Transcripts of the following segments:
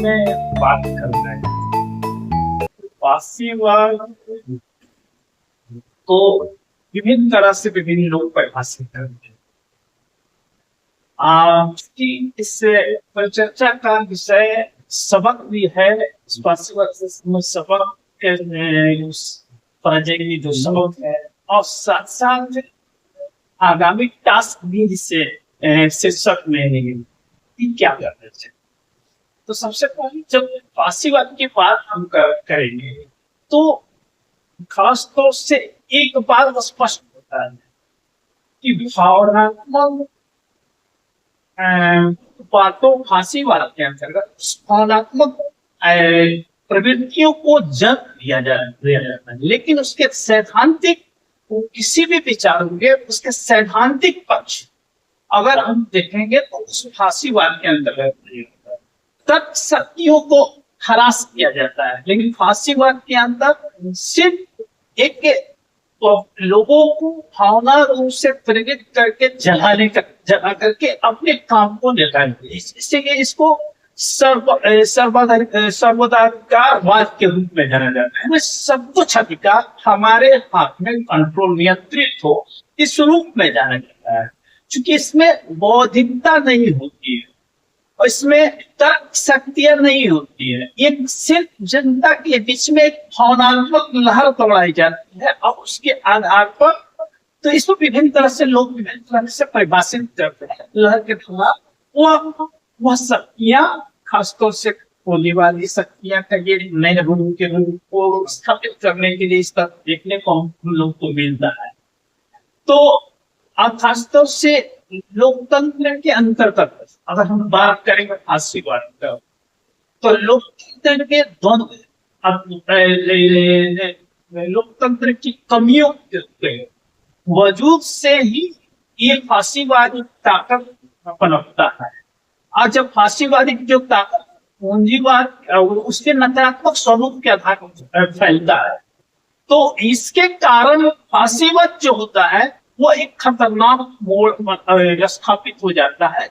में बात कर रहे हैं, फांसीवाद तो विभिन्न तरह से विभिन्न लोग परिभाषित करते हैं। कि इस परिचर्चा का विषय सबक भी है। फांसीवाद सबक के जो सबक है और साथ साथ आगामी टास्क भी जिससे शीर्षक में क्या करना चाहिए। तो सबसे पहले जब फांसीवाद की बात हम करेंगे तो खास तौर से एक बात स्पष्ट होता है कि भावनात्मक बातों फांसीवाद के अंतर्गत भावनात्मक प्रवृत्तियों को जन्म दिया जाता है, लेकिन उसके सैद्धांतिक किसी भी विचार होंगे उसके सैद्धांतिक पक्ष अगर हम देखेंगे तो उस फांसीवाद के अंतर्गत तर्क शक्तियों को हरास किया जाता है। लेकिन फांसीवाद के अंदर सिर्फ एक लोगों को भावना रूप से प्रेरित करके जला करके अपने काम को निकालेंगे। इसलिए इसको सर्वाधिकारवाद के रूप में जाना जाता है। सब कुछ अधिकार हमारे हाथ में कंट्रोल नियंत्रित हो, इस रूप में जाना जाता है। क्योंकि इसमें बौद्धिकता नहीं होती है और इसमें तर्क शक्तियां नहीं होती है। ये सिर्फ जनता के बीच में एक भावनात्मक लहर दौड़ाई जाती है और उसके आधार पर तो इसको विभिन्न तरह से लोग विभिन्न तरह से परिभाषित करते हैं। लहर के खिलाफ वह शक्तियां खासतौर से गोलीबारी शक्तियां का ये नए रूप के रूप को स्थापित करने के लिए इस तरह देखने को हम लोग को मिलता है। तो खासतौर से लोकतंत्र के अंतर्गत अगर हम बात करेंगे फांसीवाद का तो लोकतंत्र के दोनों लोकतंत्र की कमियों के वजूद से ही ये फांसीवादी ताकत पनपता है। और जब फांसीवादी जो ताकत पूंजीवाद उसके नकारात्मक स्वरूप के आधार पर फैलता है तो इसके कारण फांसीवाद जो होता है वो एक खतरनाक मोड़ स्थापित हो जाता है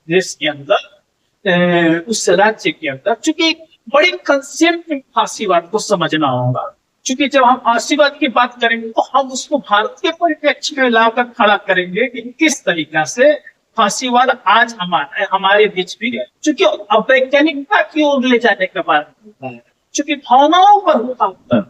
देश के अंदर, उस राज्य के अंदर। चूंकि बड़ी कंसेप्ट में फांसीवाद को समझना होगा, क्योंकि जब हम फांसीवाद की बात करेंगे तो हम उसको भारत के परिप्रेक्ष्य में लाकर खड़ा करेंगे कि किस तरीका से फांसीवाद आज हमारे बीच भी है। चूंकि अवैज्ञानिकता की ओर ले जाने का बात होता है, चूंकि भावनाओं पर होता है,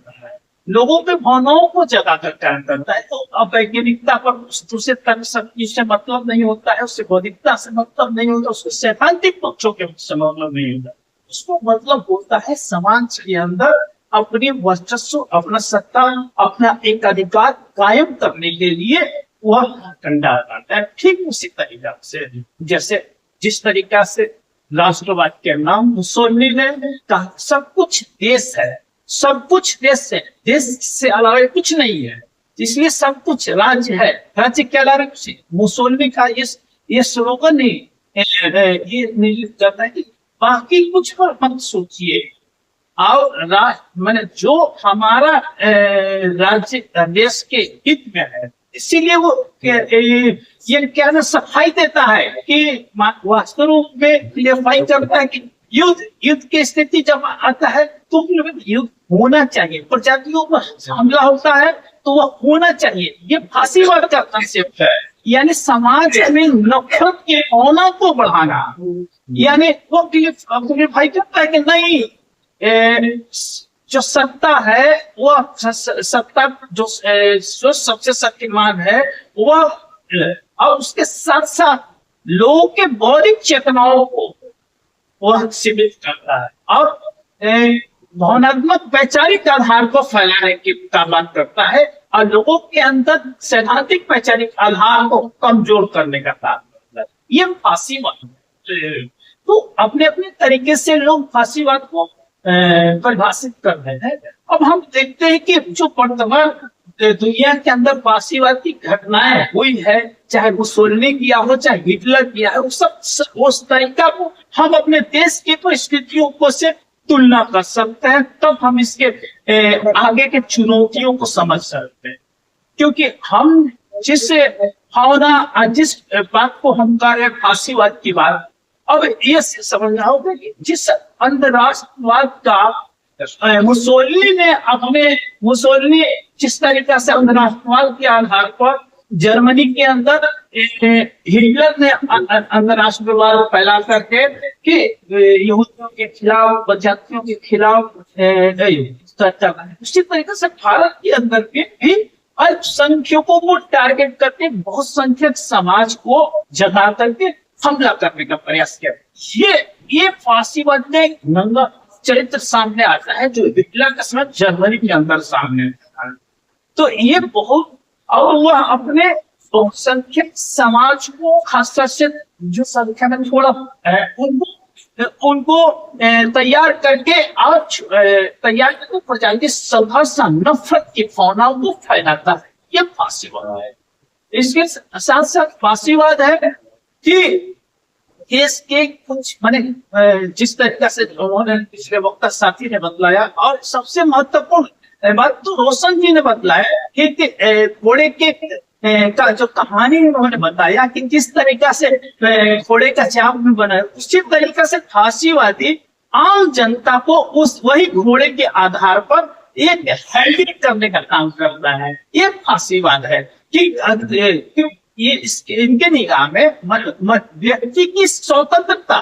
लोगों के भावनाओं को जगा कर काम करता है। तो अवैज्ञानिकता पर दूसरे तर्क शक्ति से मतलब नहीं होता है, उससे बौद्धिकता से मतलब नहीं होता, उसके सैद्धांतिक पक्षों के से मतलब नहीं होता। उसको मतलब होता है समाज के अंदर अपनी वर्चस्व, अपना सत्ता, अपना एक अधिकार कायम करने के लिए वह कंडा करता है। ठीक उसी तरीका से जैसे जिस तरीका से राष्ट्रवाद के नाम मुसोलिनी ने कहा सब कुछ देश है, सब कुछ देश है, देश से अलावा कुछ नहीं है, इसलिए सब कुछ राज्य है, राज्य के अलावा कुछ। मुसोलिनी का ये स्लोगन ही ये निर्देशित करता है कि बाकी कुछ पर मत सोचिए और मैंने जो हमारा राज्य देश के हित में है, इसीलिए वो ये क्या ना सफाई देता है कि वास्तव रूप में क्लियरफाई करता है कि युद्ध की स्थिति जब आता है तो युद्ध होना चाहिए, प्रजातियों पर हमला होता है तो वह होना चाहिए। ये फांसीवाद का कंसेप्ट है, यानी समाज में नफरत की भावना को बढ़ाना। यानी वो क्लियरफाई करता है कि नहीं, जो सत्ता है वह सत्ता जो सबसे शक्तिमान है वह, और उसके साथ साथ लोगों के बौद्धिक चेतनाओं को वह सीमित करता है और भावनात्मक वैचारिक आधार को फैलाने की बात करता है और लोगों के अंदर सैद्धांतिक वैचारिक आधार को कमजोर करने का काम करता है। ये फांसीवाद है। तो अपने अपने तरीके से लोग फांसीवाद को परिभाषित कर रहे हैं। अब हम देखते हैं कि जो वर्तमान दुनिया के अंदर फांसीवाद की घटनाएं हुई है, चाहे मुसोलिनी किया हो चाहे हिटलर किया है, उस तरीका को हम अपने देश की तो स्थितियों को से तुलना कर सकते हैं, तब हम इसके आगे के चुनौतियों को समझ सकते हैं। क्योंकि हम जिस भावना जिस बात को हम कर रहे फांसीवाद की बात, अब ये समझना होगा कि जिस अंतरराष्ट्रवाद का मुसोलिनी जिस तरीका से अंतरराष्ट्रवाद के आधार पर जर्मनी के अंदर हिटलर ने अंतरराष्ट्रवाद फैला करके कि यहूदियों के खिलाफ, बदजातियों के खिलाफ उसी तरीके से भारत के अंदर भी अल्पसंख्यकों को टारगेट करके बहुसंख्यक समाज को जगा करके हमला करने का प्रयास किया। ये फांसीवाद में नंगा चरित्र सामने आता है जो हिटलर के समय जर्मनी के अंदर सामने आता है। तो ये बहुत, और वह अपने बहुसंख्यक समाज को खासतौर से जो संख्या में थोड़ा उनको तैयार करके और तैयार करके प्रजाति संघर्ष नफरत की भावनाओं को फैलाता है। ये फांसीवाद है। इसके साथ साथ फांसीवाद है कि इसके कुछ माने जिस तरीके से उन्होंने पिछले वक्त साथी ने बतलाया, और सबसे महत्वपूर्ण बात तो रोशन जी ने बतलाया कि घोड़े के का जो कहानी उन्होंने बताया कि किस तरीका से घोड़े का चाप में बना, उसी तरीके से फांसीवादी आम जनता को उस वही घोड़े के आधार पर एक हैंडलिंग करने का काम करता है। ये फांसीवाद है कि ये इनके निगाह में व्यक्ति की स्वतंत्रता,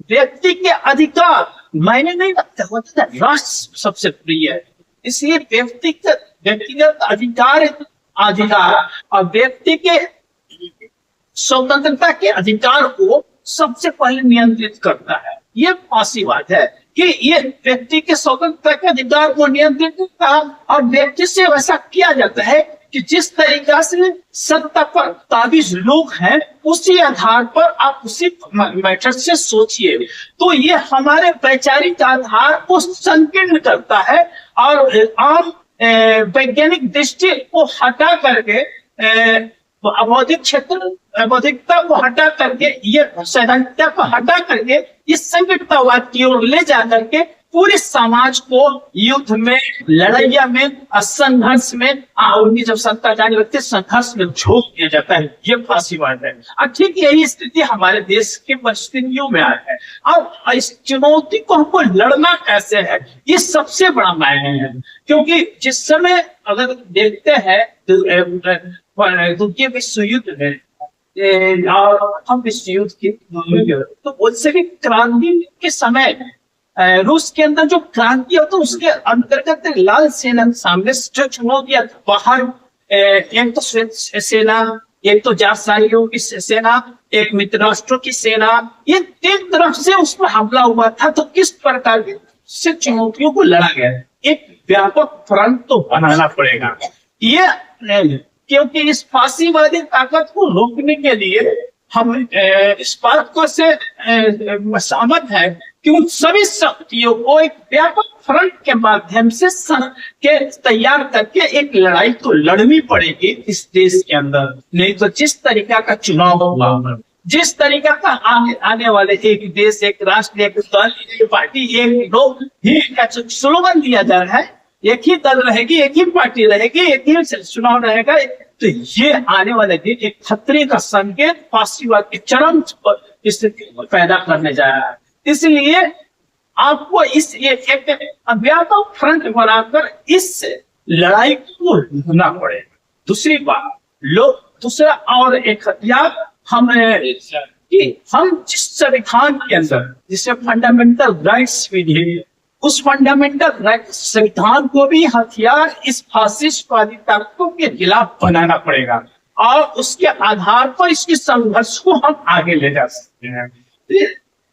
व्यक्ति के अधिकार मायने नहीं रखते, होता है राष्ट्र सबसे प्रिय है। इसलिए व्यक्तिगत अधिकार और व्यक्ति के स्वतंत्रता के अधिकार को सबसे पहले नियंत्रित करता है। ये फांसीवाद है कि ये व्यक्ति के स्वतंत्रता के अधिकार को नियंत्रित करता है, और व्यक्ति से वैसा किया जाता है कि जिस तरीका से सत्ता पर काबिज लोग हैं उसी आधार पर आप उसी मैटर से सोचिए। तो ये हमारे वैचारिक आधार को संकीर्ण करता है और आम वैज्ञानिक दृष्टि को हटा करके अबौधिक क्षेत्र बौद्धिकता को हटा करके, ये सैद्धांतिकता को हटा करके इस संकीर्णतावाद की ओर ले जा करके पूरे समाज को युद्ध में, लड़ाइया में, संघर्ष में, उनकी जब सत्ता जाने लगती है संघर्ष में झोंक दिया जाता है। ये फांसीवाद है। और ठीक यही स्थिति हमारे देश की परिस्थितियों में आई है। अब इस चुनौती को हमको लड़ना कैसे है, ये सबसे बड़ा मायने है। क्योंकि जिस समय अगर देखते हैं द्वितीय विश्व युद्ध में और हम विश्व युद्ध की तो बोल्शेविक क्रांति के समय रूस के अंदर जो क्रांति होती है उसके अंतर्गत लाल सेना के सामने जो चुनौतियां बाहर, एक तो सेना, एक तो जारशाहियों की सेना, एक मित्र राष्ट्रों की सेना, ये तीन तरफ से उस पर हमला हुआ था। तो किस प्रकार की से चुनौतियों को लड़ा गया, एक व्यापक फ्रंट तो बनाना पड़ेगा। ये क्योंकि इस फांसीवादी ताकत को रोकने के लिए हम इस बात को से सहमत है कि उन सभी शक्तियों को एक व्यापक फ्रंट के माध्यम से तैयार करके एक लड़ाई तो लड़नी पड़ेगी इस देश के अंदर। नहीं तो जिस तरीका का चुनाव होगा, जिस तरीका का आने वाले एक देश, एक राष्ट्र, एक दल, एक पार्टी, एक लोग ही का स्लोगन दिया जा रहा है, एक ही दल रहेगी, एक ही पार्टी रहेगी, एक ही चुनाव रहेगा, तो ये आने वाले दिन एक खतरे का संकेत फांसीवाद के चरम स्थिति पैदा करने जा रहा है। इसलिए आपको इस एक व्यापक फ्रंट बनाकर इस लड़ाई को लड़ना पड़ेगा। दूसरी बात, दूसरा और एक हथियार हम जिस संविधान के अंदर जिसे फंडामेंटल राइट्स विधि, उस फंडामेंटल राइट्स संविधान को भी हथियार इस फासिस्टवादी ताकतों के खिलाफ बनाना पड़ेगा, और उसके आधार पर इसके संघर्ष को हम आगे ले जा सकते हैं।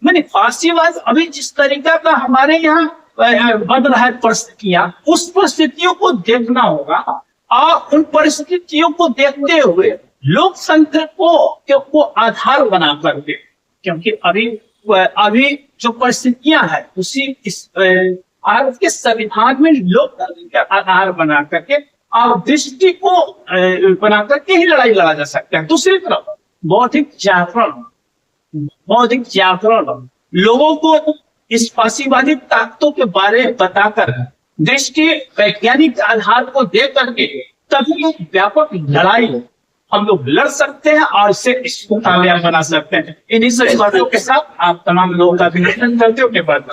मैंने फांसीवाद अभी जिस तरीका का हमारे यहाँ बढ़ रहा है परिस्थितियां, उस परिस्थितियों को देखना होगा, और उन परिस्थितियों को देखते हुए लोकतंत्र को आधार बना करके, क्योंकि अभी जो परिस्थितियां हैं उसी इस भारत के संविधान में लोकतंत्र का आधार बना करके और दृष्टि को बना करके ही लड़ाई लड़ा जा सकता है। दूसरी तरफ बौद्धिक जागरण लोगों को इस फांसीवादी ताकतों के बारे में बताकर दृष्टि वैज्ञानिक आधार को दे करके तभी व्यापक लड़ाई हम लोग लड़ सकते हैं और इसको कामयाब बना सकते हैं। इन्हीं सभी बातों के साथ आप तमाम लोगों का अभिनंदन करते हो के बाद